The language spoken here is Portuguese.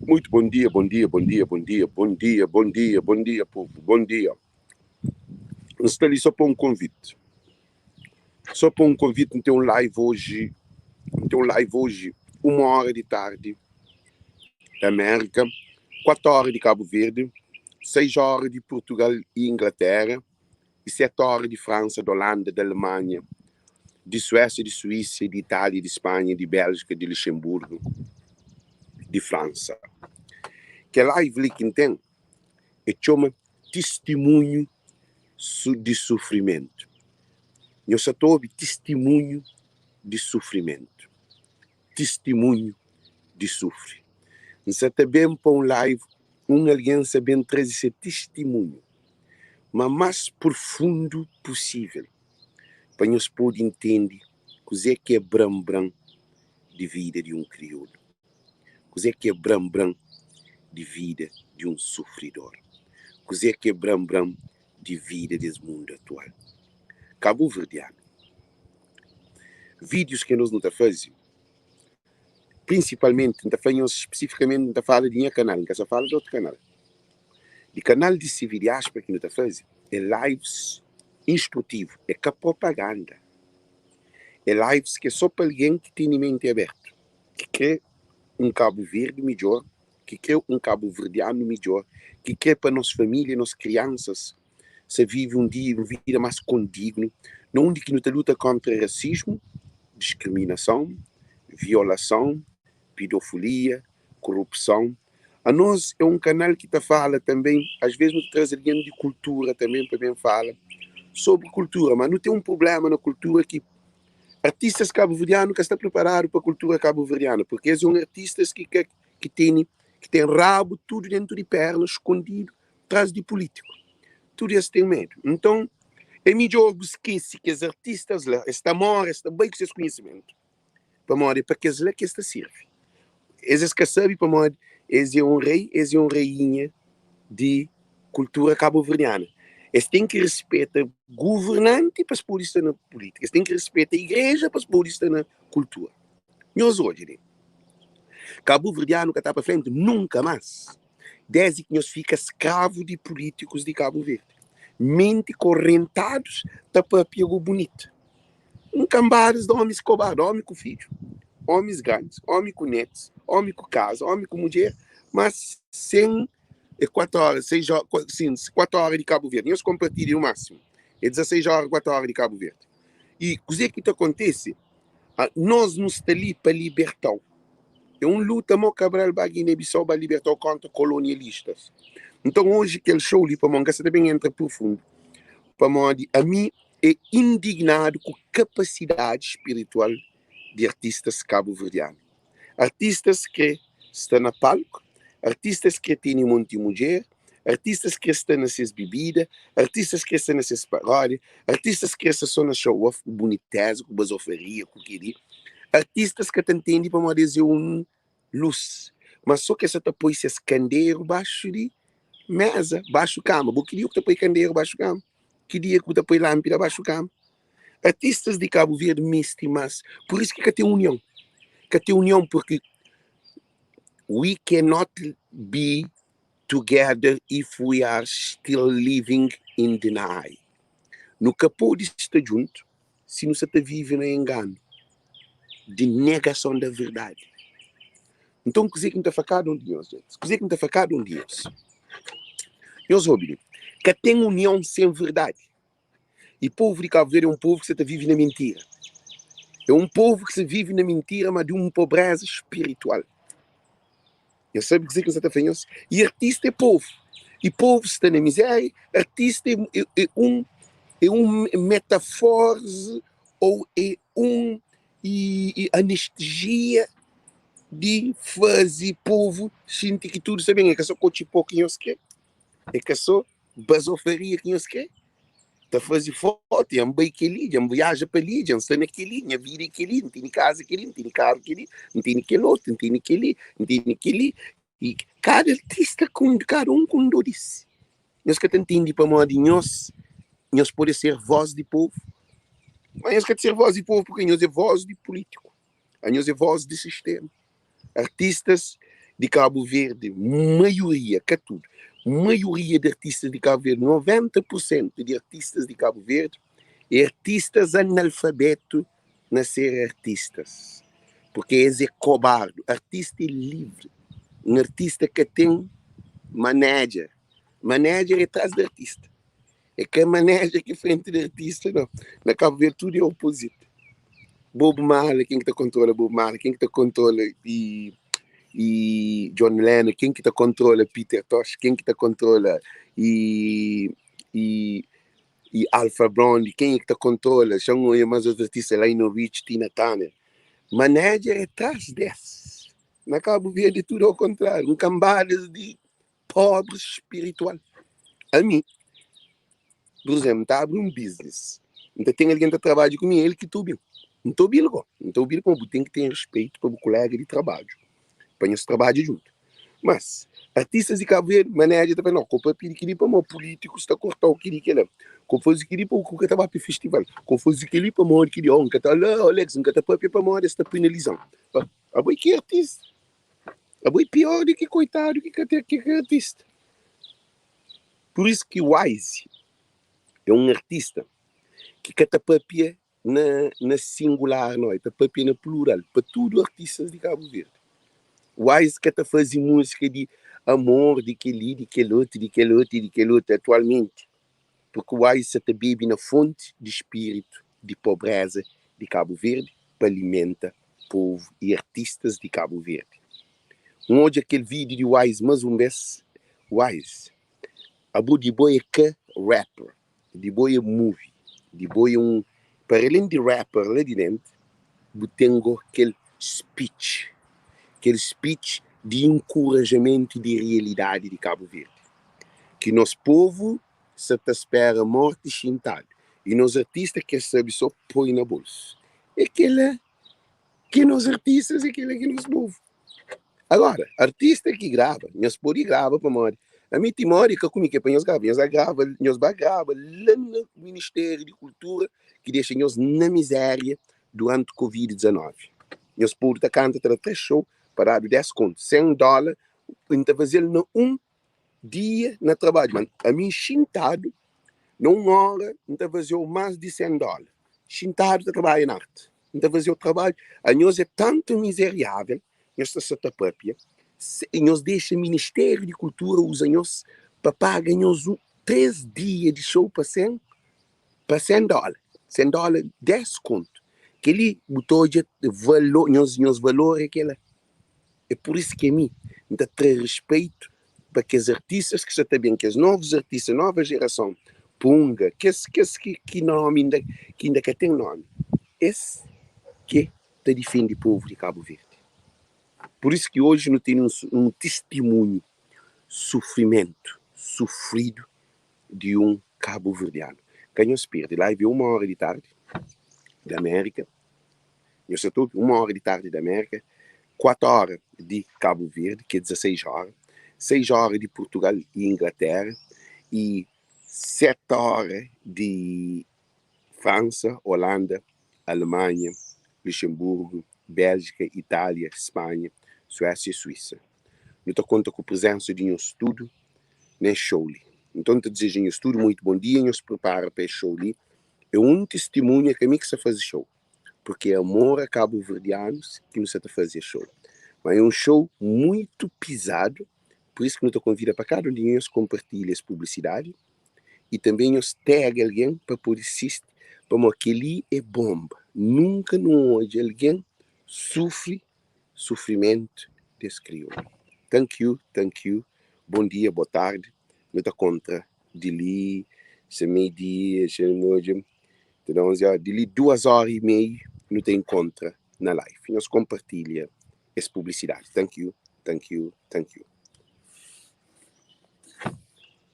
Muito bom dia, bom dia, bom dia, bom dia, bom dia, bom dia, bom dia, povo, bom dia. Eu estou ali só para um convite. Só para um convite, tem um live hoje, 1 hora de tarde, da América, 4 horas de Cabo Verde, 6 horas de Portugal e Inglaterra, e 7 horas de França, de Holanda, da Alemanha, de Suécia, de Suíça, de Itália, de Espanha, de Bélgica, de Luxemburgo, de França. Que live ali que tem, chama Tistimunha de Sufrimento. Eu só estou ouvindo testemunho de sofrimento. Testemunho de sofre. Você está bem para um live, aliança bem traz esse testemunho, mas mais profundo possível, para nós poder entender o que é bram-bram de vida de um crioulo. O que é bram-bram de vida de um sofredor. O que é bram-bram de vida desse mundo atual. Cabo Verdeano. Vídeos que nós não fazemos, principalmente, não fazemos especificamente, não fala de minha canal, não só fala de outro canal. De canal de civil diáspora que não faz, é lives instrutivo, é que propaganda. É lives que é só para alguém que tem mente aberta, que quer um Cabo Verde melhor, que quer um Cabo Verdeano melhor, que quer para nossa família, nossas crianças, se vive um dia, uma vida mais condigna, onde que não luta contra racismo, discriminação, violação, pedofilia, corrupção. A nós é um canal que fala também, às vezes nos traz alguém de cultura também fala sobre cultura, mas não tem um problema na cultura que artistas cabo-verdianos que estão preparados para a cultura cabo-verdiana, porque são artistas que têm rabo tudo dentro de pernas, escondido, atrás de político. Tudo isso tem medo. Então, é melhor esquecer que os artistas lá, esta mora, esta bem com seus conhecimentos, para que eles lá que esta serve. Eles que sabem para morrer, eles é um rei, eles é uma rainha de cultura cabo-verdiana. Eles têm que respeitar o governante para se poder estar na política. Eles têm que respeitar a igreja para se poder estar na cultura. Nós hoje, cabo-verdiano que está para frente, nunca mais. Desde que nós ficamos escravos de políticos de Cabo Verde. Mente correntados, está para pego bonito. Cambadas de homens cobardes, homem com filho. Homens grandes, homem com netos, homem com casa, homem com mulher, mas sem 4 horas, 6 horas, 4 horas de Cabo Verde. Nós compartilhamos o máximo. É 16 horas, 4 horas de Cabo Verde. E o que acontece? Nós nos estamos ali para libertar. É uma luta muito Cabral Guiné-Bissau para libertar contra colonialistas. Então hoje, aquele show ali para mim, que também entra profundo. Para mim, a mim é indignado com a capacidade espiritual de artistas cabo-verdianos. Artistas que estão na palco, artistas que têm um monte de mulher, artistas que estão nessas bebidas, artistas que estão nessas paródias, artistas que estão na show-off, com boniteza, com basofaria, com querer. Artistas que entendem para uma dizer uma luz, mas só que essa está põe esse candeeiro baixo de mesa, baixo cama. Porque dia que está põe candeeiro baixo cama, que dia que está põe lâmpada baixo cama. Artistas de Cabo Verde mistem, mas por isso que tem união. Que tem união porque we cannot be together if we are still living in denial. Nunca pode estar junto se não se está vivendo em engano, de negação da verdade. Então, que não está facado um Deus, gente. Que não está facado um Deus. Deus ouve, que tem união sem verdade. E o povo de Cabo Verde é um povo que se vive na mentira. É um povo que se vive na mentira, mas de uma pobreza espiritual. Eu sabe que você está fazendo? E artista é povo. E povo está na miséria. Artista é um metáfora ou é anestesia de fazer povo sentir que tudo sabe. É que só coche pouco que nós quer. É que só basofaria que nós quer. Está a fazer foto, é um bem que ali, é um viagem para ali, é um cena aquele, é vida aquele, não tem casa aquele, não tem carro aquele, não tem aquele outro, não tem aquele, não tem aquele. E cada artista, cada um com dores. Nós que entendemos para nós, nós podemos ser voz de povo, mas nós queremos ser voz de povo porque nós é voz de político, nós é voz de sistema. Artistas de Cabo Verde, maioria, que é tudo, maioria de artistas de Cabo Verde, 90% de artistas de Cabo Verde, é artistas analfabetos na ser artistas. Porque esse é cobarde. Artista é livre. Um artista que tem manager. Manager é atrás do artista. É que a manager que é frente do artista, não. Na Cabo Verde tudo é oposto. Bob Marley, quem que te controla Bob Marley? Quem que te controla e John Lennon? Quem que te controla Peter Tosh? Quem que te controla e Alpha Brown? Quem é que te controla? São mais outros artistas, Lionel Rich, Tina Turner. Manager é atrás desse. Na Cabo Verde tudo ao contrário. Um cambada de pobre espiritual. A mim, por exemplo, está a abrir um business. Então tem alguém que trabalha comigo, ele que estou bem. Não estou bem, não. Não estou bem, como tem que ter respeito para o colega de trabalho. Para nós trabalhar junto. Mas, artistas de Cabo Verde, manager também não. Como aquele para o político está cortando o que ele é. Como faz aquele para o que estava para o festival. Como faz aquele para o que ele é. Que está lá, Alex, que está para o está penalizando. A boi que é artista. A boi pior do que coitado que é artista. Por isso que o Wise é um artista que cata papia na singular, não é? Cata papia na plural, para tudo artistas de Cabo Verde. O Wise cata fazer música de amor, de aquele outro, atualmente. Porque o Wise cata bebe na fonte de espírito, de pobreza de Cabo Verde, para alimentar povo e artistas de Cabo Verde. Hoje aquele vídeo de Wise, mas um vez, Wise, abu de boi é que rapper, de boi é movie, de boi é para além de rapper lá de dentro, tenho aquele speech de encorajamento de realidade de Cabo Verde, que nosso povo se espera morte chintado, e nos artistas que sabe só põe na bolsa. É aquele que nos artistas, é aquele que nos povo. Agora, artista que grava, nós podemos gravar para morrer. A minha timória que comigo é para nós gravar, nós grava lá no Ministério de Cultura, que deixa nós na miséria durante o Covid-19. Nós podemos cantar 3 shows para dar 10 contos, $100, então fazendo um dia na trabalho. Mas a mim, chintado, numa hora, então fazendo mais de $100. Chintado, trabalho na arte. Então fazendo o trabalho. A nós é tanto miserável, nós estamos a papia, e nós deixamos o Ministério de Cultura usa nós para pagar nós 3 dias de show para $100. $100, 10 conto. Que ele botou de valor, nós valor é aquele. É por isso que a mim, ainda ter respeito para que os artistas que já está bem, que os novos artistas, nova geração, punga, que nome, que ainda tem nome. Esse que está defende o povo de Cabo Verde. Por isso que hoje nós temos um testemunho, sofrimento, sofrido de um cabo-verdiano. Que nós perde lá, viu 1h de tarde da América, nós estamos 1h de tarde da América, 4 horas de Cabo Verde, que é 16 horas, 6 horas de Portugal e Inglaterra, e 7 horas de França, Holanda, Alemanha, Luxemburgo, Bélgica, Itália, Espanha, Suécia e Suíça. Nós conta com a presença de um estudo nesse show ali. Então, te desejo um estudo muito bom dia, nos prepara para esse show ali. É um testemunho que a mim que se faz show, porque é amor a cabo-verdianos que nos está fazer show. Mas é um show muito pisado, por isso que nos convida para cada um de nós compartilhar essa publicidade e também nos tag alguém para poder assistir, para que ali é bomba. Nunca não hoje alguém sofrimento desse crioulo. Thank you. Bom dia, boa tarde. Não está contra de ali, se meio-dia, se hoje, de ali 2h30, não tem contra na live. Nós compartilha essa publicidade. Thank you.